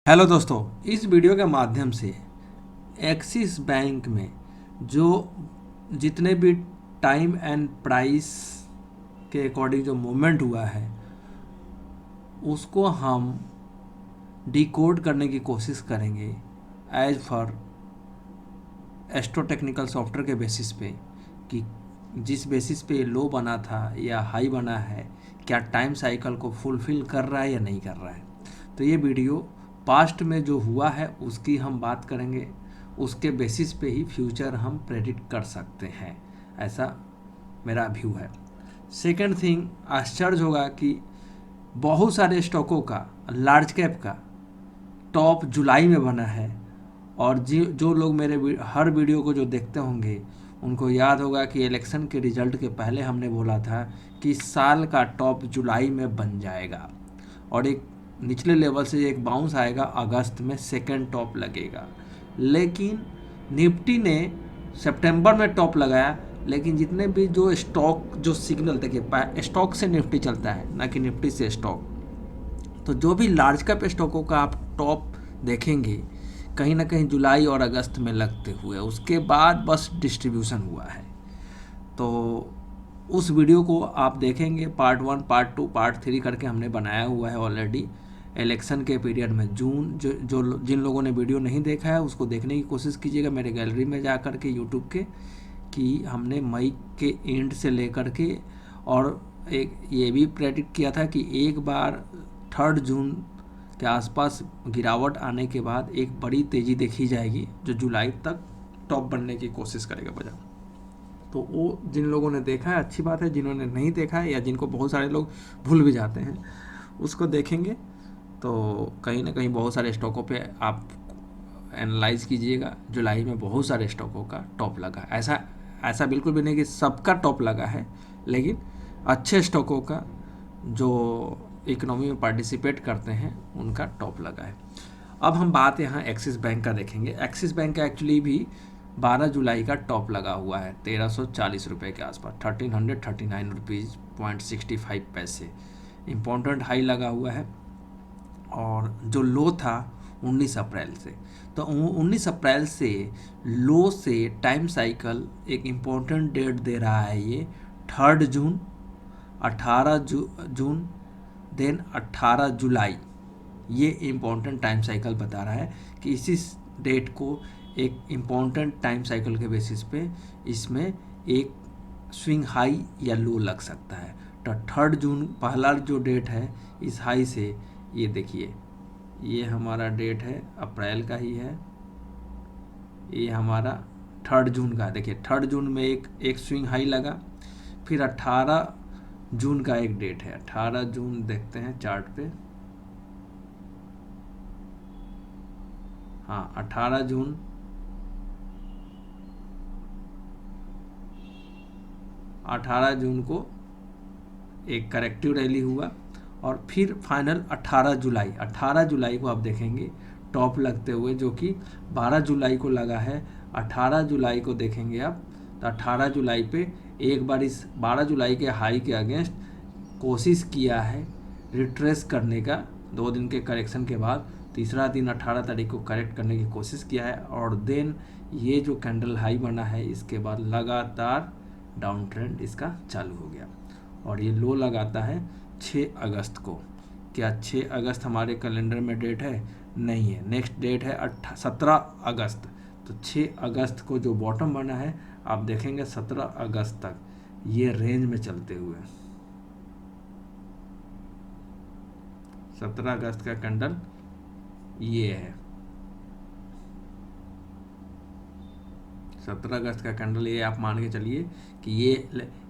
Hello दोस्तों, इस video के माध्यम से एक्सिस बैंक में जो जितने भी टाइम एंड प्राइस के अकॉर्डिंग जो मूवमेंट हुआ है उसको हम डिकोड करने की कोशिश करेंगे as per astro technical software के बेसिस पे कि जिस बेसिस पे लो बना था या हाई बना है, क्या टाइम साइकिल को फुलफिल कर रहा है या नहीं कर रहा है। तो ये वीडियो पास्ट में जो हुआ है उसकी हम बात करेंगे, उसके बेसिस पे ही फ्यूचर हम प्रेडिक्ट कर सकते हैं, ऐसा मेरा व्यू है। सेकंड थिंग, आश्चर्य होगा कि बहुत सारे स्टॉकों का लार्ज कैप का टॉप जुलाई में बना है। और जो लोग मेरे हर वीडियो को जो देखते होंगे उनको याद होगा कि इलेक्शन के रिजल्ट के पहले हमने बोला था कि इस साल का टॉप जुलाई में बन जाएगा और एक निचले लेवल से एक बाउंस आएगा, अगस्त में सेकंड टॉप लगेगा। लेकिन निफ्टी ने सितंबर में टॉप लगाया, लेकिन जितने भी जो स्टॉक जो सिग्नल, देखिए स्टॉक से निफ्टी चलता है ना कि निफ्टी से स्टॉक। तो जो भी लार्ज कैप स्टॉकों का आप टॉप देखेंगे कहीं ना कहीं जुलाई और अगस्त में लगते हुए, उसके बाद बस डिस्ट्रीब्यूशन हुआ है। तो उस वीडियो को आप देखेंगे, पार्ट 1 पार्ट 2 पार्ट 3 करके हमने बनाया हुआ है ऑलरेडी। इलेक्शन के पीरियड में जून, जिन लोगों ने वीडियो नहीं देखा है उसको देखने की कोशिश कीजिएगा मेरे गैलरी में जा कर के यूट्यूब के, कि हमने मई के एंड से लेकर के, और एक ये भी प्रेडिक्ट किया था कि एक बार 3 जून के आसपास गिरावट आने के बाद एक बड़ी तेज़ी देखी जाएगी जो जुलाई तक टॉप बनने की कोशिश करेगा बाजार। तो वो जिन लोगों ने देखा है अच्छी बात है, जिन्होंने नहीं देखा है या जिनको बहुत सारे लोग भूल भी जाते हैं उसको देखेंगे। तो कहीं ना कहीं बहुत सारे स्टॉकों पे आप एनालाइज कीजिएगा, जुलाई में बहुत सारे स्टॉकों का टॉप लगा। ऐसा ऐसा बिल्कुल भी नहीं कि सबका टॉप लगा है, लेकिन अच्छे स्टॉकों का जो इकोनॉमी में पार्टिसिपेट करते हैं उनका टॉप लगा है। अब हम बात यहाँ एक्सिस बैंक का देखेंगे। एक्सिस बैंक का एक्चुअली भी 12 जुलाई का टॉप लगा हुआ है 1340 रुपये के आसपास, 1339 रुपीज़ पॉइंट 65 पैसे इम्पोर्टेंट हाई लगा हुआ है। और जो लो था 19 अप्रैल से, तो 19 अप्रैल से लो से टाइम साइकिल एक इम्पोर्टेंट डेट दे रहा है ये 3 जून, 18 जून, देन 18 जुलाई। ये इम्पोर्टेंट टाइम साइकिल बता रहा है कि इसी डेट को एक इम्पोर्टेंट टाइम साइकिल के बेसिस पे इसमें एक स्विंग हाई या लो लग सकता है। तो 3 जून पहला जो डेट है इस हाई से, ये देखिए ये हमारा डेट है अप्रैल का ही है, ये हमारा 3 जून का। देखिए 3 जून में एक स्विंग हाई लगा, फिर 18 जून का एक डेट है। 18 जून देखते हैं चार्ट पे, हाँ 18 जून, 18 जून को एक करेक्टिव रैली हुआ और फिर फाइनल 18 जुलाई को आप देखेंगे टॉप लगते हुए, जो कि 12 जुलाई को लगा है। 18 जुलाई को देखेंगे आप, तो 18 जुलाई पे एक बार इस 12 जुलाई के हाई के अगेंस्ट कोशिश किया है रिट्रेस करने का, 2 दिन के करेक्शन के बाद तीसरा दिन 18 तारीख को करेक्ट करने की कोशिश किया है। और देन ये जो कैंडल हाई बना है इसके बाद लगातार डाउन ट्रेंड इसका चालू हो गया और ये लो लगाता है 6 अगस्त को। क्या 6 अगस्त हमारे कैलेंडर में डेट है? नहीं है, नेक्स्ट डेट है 17 अगस्त। तो 6 अगस्त को जो बॉटम बना है आप देखेंगे 17 अगस्त तक ये रेंज में चलते हुए, 17 अगस्त का कैंडल ये है, 17 अगस्त का कैंडल ये आप मान के चलिए कि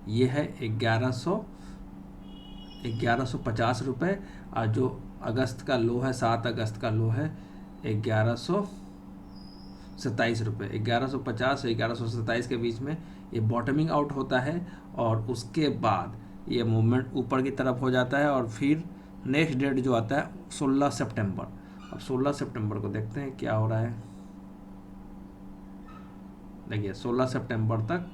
ये है 1150 रुपये। और जो अगस्त का लो है, 7 अगस्त का लो है 1127 रुपये। 1150 से 1127 के बीच में ये बॉटमिंग आउट होता है और उसके बाद ये मूवमेंट ऊपर की तरफ हो जाता है और फिर नेक्स्ट डेट जो आता है 16 सितंबर। अब 16 सितंबर को देखते हैं क्या हो रहा है। देखिए 16 सितंबर तक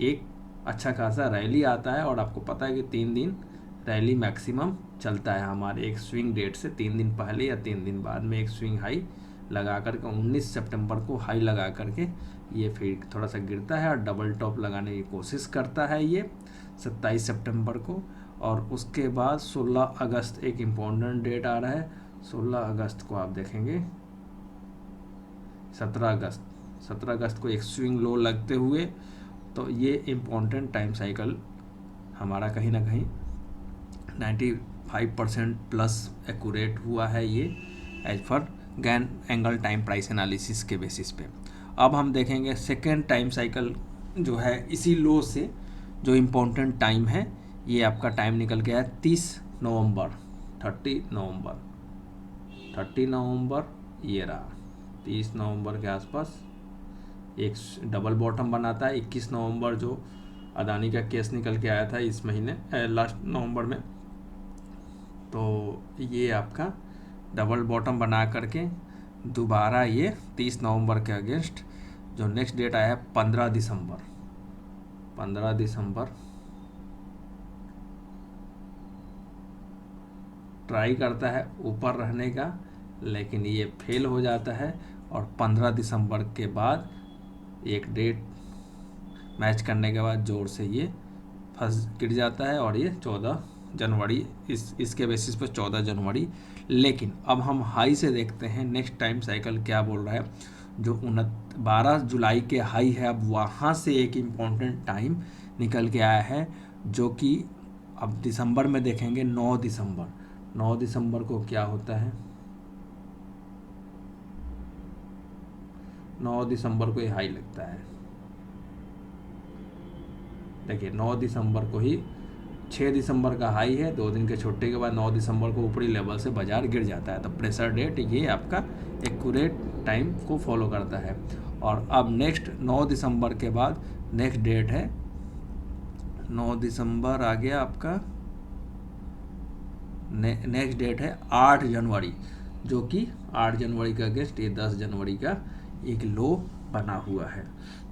एक अच्छा खासा रैली आता है और आपको पता है कि 3 दिन रैली मैक्सिमम चलता है हमारे एक स्विंग डेट से 3 दिन पहले या 3 दिन बाद में एक स्विंग हाई लगा करके 19 सितंबर को हाई लगा करके ये फिर थोड़ा सा गिरता है और डबल टॉप लगाने की कोशिश करता है ये 27 सितंबर को। और उसके बाद 16 अगस्त एक इम्पोर्टेंट डेट आ रहा है। 16 अगस्त को आप देखेंगे 17 अगस्त को एक स्विंग लो लगते हुए, तो ये इम्पोर्टेंट टाइम साइकिल हमारा कहीं ना कहीं 95% प्लस एक्यूरेट हुआ है ये as per Gann angle time price analysis के बेसिस पे। अब हम देखेंगे सेकेंड टाइम साइकिल जो है इसी लो से जो इम्पोर्टेंट टाइम है, ये आपका टाइम निकल के आया 30 नवंबर 30 नवंबर ये रहा। 30 नवंबर के आसपास एक डबल बॉटम बनाता है। 21 नवंबर जो अदानी का केस निकल के आया था इस महीने लास्ट नवंबर में, तो ये आपका डबल बॉटम बना करके दोबारा ये 30 नवंबर के अगेंस्ट जो नेक्स्ट डेट आया है 15 दिसंबर ट्राई करता है ऊपर रहने का, लेकिन ये फेल हो जाता है और 15 दिसंबर के बाद एक डेट मैच करने के बाद जोर से ये गिर जाता है और ये 14 जनवरी इसके बेसिस पर 14 जनवरी। लेकिन अब हम हाई से देखते हैं नेक्स्ट टाइम साइकिल क्या बोल रहा है। जो 12 जुलाई के हाई है, अब वहाँ से एक इम्पॉर्टेंट टाइम निकल के आया है जो कि अब दिसंबर में देखेंगे 9 दिसंबर को क्या होता है। 9 दिसंबर को ये हाई लगता है। देखिए 9 दिसंबर को ही 6 दिसंबर का हाई है, 2 दिन के छुट्टी के बाद 9 दिसंबर को ऊपरी लेवल से बाजार गिर जाता है। तो प्रेशर डेट ये आपका एक्यूरेट टाइम को फॉलो करता है। और अब नेक्स्ट 9 दिसंबर के बाद नेक्स्ट डेट है 9 दिसंबर आ गया आपका। नेक्स्ट डेट है 8 जनवरी, जो कि 8 जनवरी का अगेंस्ट ये 10 जनवरी का एक लो बना हुआ है।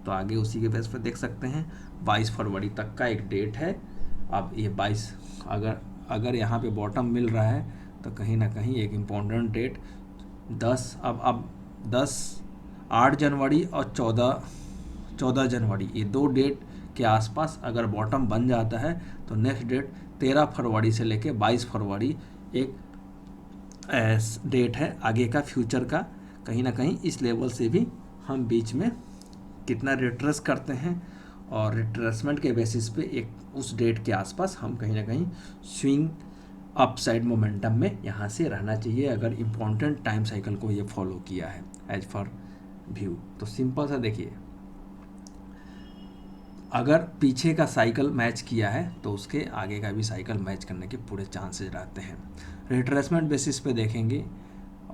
तो आगे उसी के बेस पर देख सकते हैं 22 फरवरी तक का एक डेट है। अब ये 22 अगर यहाँ पे बॉटम मिल रहा है तो कहीं ना कहीं एक इम्पोर्टेंट डेट 8 जनवरी और 14 जनवरी ये 2 डेट के आसपास अगर बॉटम बन जाता है तो नेक्स्ट डेट 13 फरवरी से लेके 22 फरवरी एक डेट है आगे का फ्यूचर का। कहीं ना कहीं इस लेवल से भी हम बीच में कितना रिट्रेस करते हैं और रिट्रेसमेंट के बेसिस पे एक उस डेट के आसपास हम कहीं ना कहीं स्विंग अपसाइड मोमेंटम में यहाँ से रहना चाहिए अगर इम्पोर्टेंट टाइम साइकिल को ये फॉलो किया है एज फॉर व्यू। तो सिंपल सा देखिए, अगर पीछे का साइकिल मैच किया है तो उसके आगे का भी साइकिल मैच करने के पूरे चांसेस रहते हैं। रिट्रेसमेंट बेसिस पे देखेंगे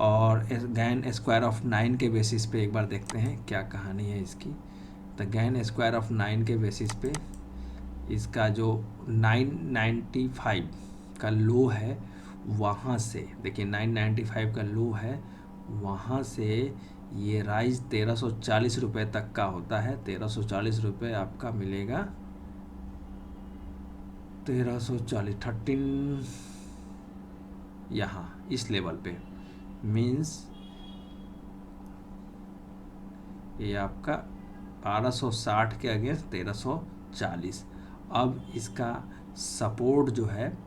और गैन स्क्वायर ऑफ 9 के बेसिस पे एक बार देखते हैं क्या कहानी है इसकी। तो गैन स्क्वायर ऑफ 9 के बेसिस पे इसका जो 995 का लो है वहाँ से देखिए 995 का लो है, वहाँ से ये राइज 1340 रुपये तक का होता है। 1340 रुपये आपका मिलेगा 1340 13 यहाँ इस लेवल पे मीन्स ये आपका 1260 के अगेंस्ट 1340। अब इसका सपोर्ट जो है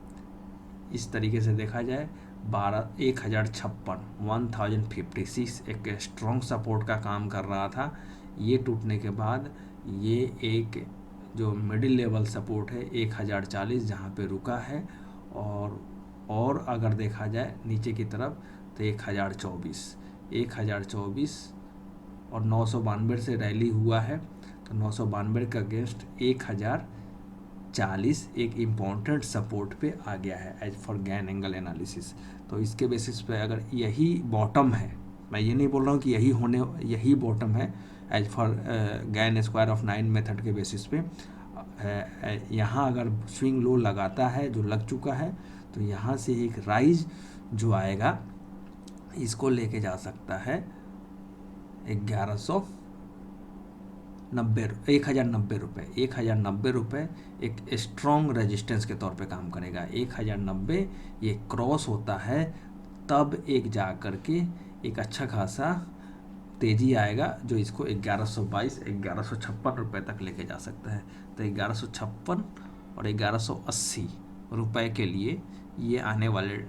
इस तरीके से देखा जाए 1056 एक स्ट्रॉन्ग सपोर्ट का काम कर रहा था। ये टूटने के बाद ये एक जो मिडिल लेवल सपोर्ट है 1040 जहाँ पे रुका है और अगर देखा जाए नीचे की तरफ तो 1024 और 992 से रैली हुआ है तो 992 का अगेंस्ट 1040 एक इम्पॉर्टेंट सपोर्ट पे आ गया है as per Gann angle analysis. तो इसके बेसिस पे अगर यही बॉटम है, मैं ये नहीं बोल रहा हूँ कि यही बॉटम है as per Gann square of 9 method के बेसिस पे, यहाँ अगर स्विंग लो लगाता है जो लग चुका है तो यहाँ से एक राइज जो आएगा इसको लेके जा सकता है 1090 रुपये एक स्ट्रॉन्ग रेजिस्टेंस के तौर पे काम करेगा। 1090 ये क्रॉस होता है तब एक जा कर के एक अच्छा खासा तेज़ी आएगा जो इसको 1122 1156 रुपये तक लेके जा सकता है। तो 1156 और 1180 रुपये के लिए ये आने वाले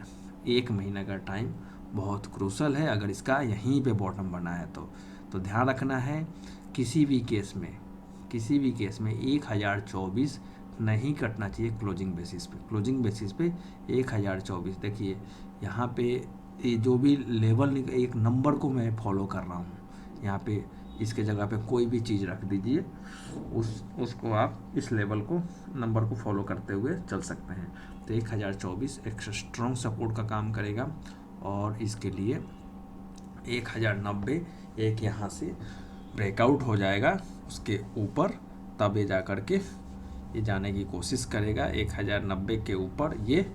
एक महीने का टाइम बहुत क्रूशल है अगर इसका यहीं पे बॉटम बना है तो ध्यान रखना है किसी भी केस में 1024 नहीं कटना चाहिए क्लोजिंग बेसिस पे 1024। देखिए यहाँ पे ये जो भी लेवल एक नंबर को मैं फॉलो कर रहा हूँ, यहाँ पे इसके जगह पे कोई भी चीज़ रख दीजिए, उसको आप इस लेवल को नंबर को फॉलो करते हुए चल सकते हैं। तो 1024 एक स्ट्रॉन्ग सपोर्ट का काम करेगा और इसके लिए 1090 एक यहाँ से ब्रेकआउट हो जाएगा उसके ऊपर, तब ये जा कर के ये जाने की कोशिश करेगा 1090 के ऊपर। ये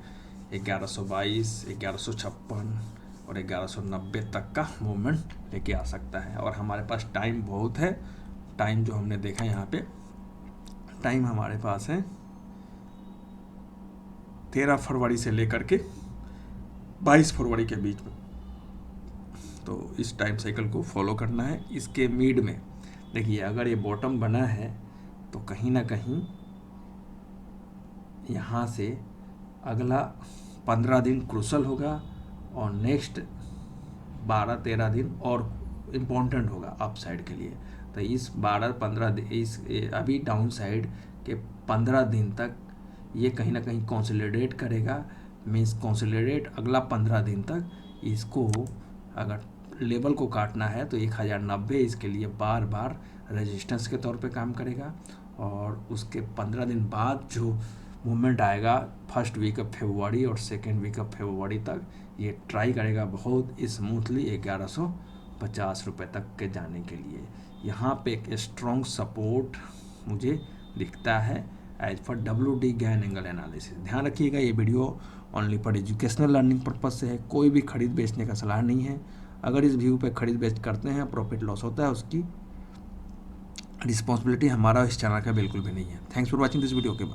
1122 1156 और 1190 तक का मूवमेंट लेके आ सकता है। और हमारे पास टाइम बहुत है। टाइम जो हमने देखा यहाँ पे टाइम हमारे पास है 13 फरवरी से लेकर के 22 फरवरी के बीच में। तो इस टाइम साइकिल को फॉलो करना है। इसके मिड में देखिए अगर ये बॉटम बना है तो कहीं ना कहीं यहाँ से अगला 15 दिन क्रूशल होगा और नेक्स्ट 12-13 दिन और इम्पोर्टेंट होगा अप साइड के लिए। तो इस 12-15 दिन अभी डाउन साइड के 15 दिन तक ये कहीं ना कहीं कंसोलिडेट करेगा। मीन्स कंसोलिडेट अगला 15 दिन तक इसको अगर लेवल को काटना है तो 1090 इसके लिए बार बार रेजिस्टेंस के तौर पे काम करेगा। और उसके 15 दिन बाद जो मूवमेंट आएगा फर्स्ट वीक ऑफ फरवरी और सेकेंड वीक ऑफ फरवरी तक ये ट्राई करेगा बहुत स्मूथली 1150 रुपये तक के जाने के लिए। यहाँ पे एक स्ट्रॉन्ग सपोर्ट मुझे दिखता है as per WD Gann angle analysis. ध्यान रखिएगा ये video only for educational learning purpose से है, कोई भी खरीद बेचने का सलाह नहीं है। अगर इस व्यू पे खरीद बेच करते हैं प्रॉफिट लॉस होता है उसकी रिस्पॉन्सिबिलिटी हमारा इस चैनल का बिल्कुल भी नहीं है। Thanks for watching this video के बाद।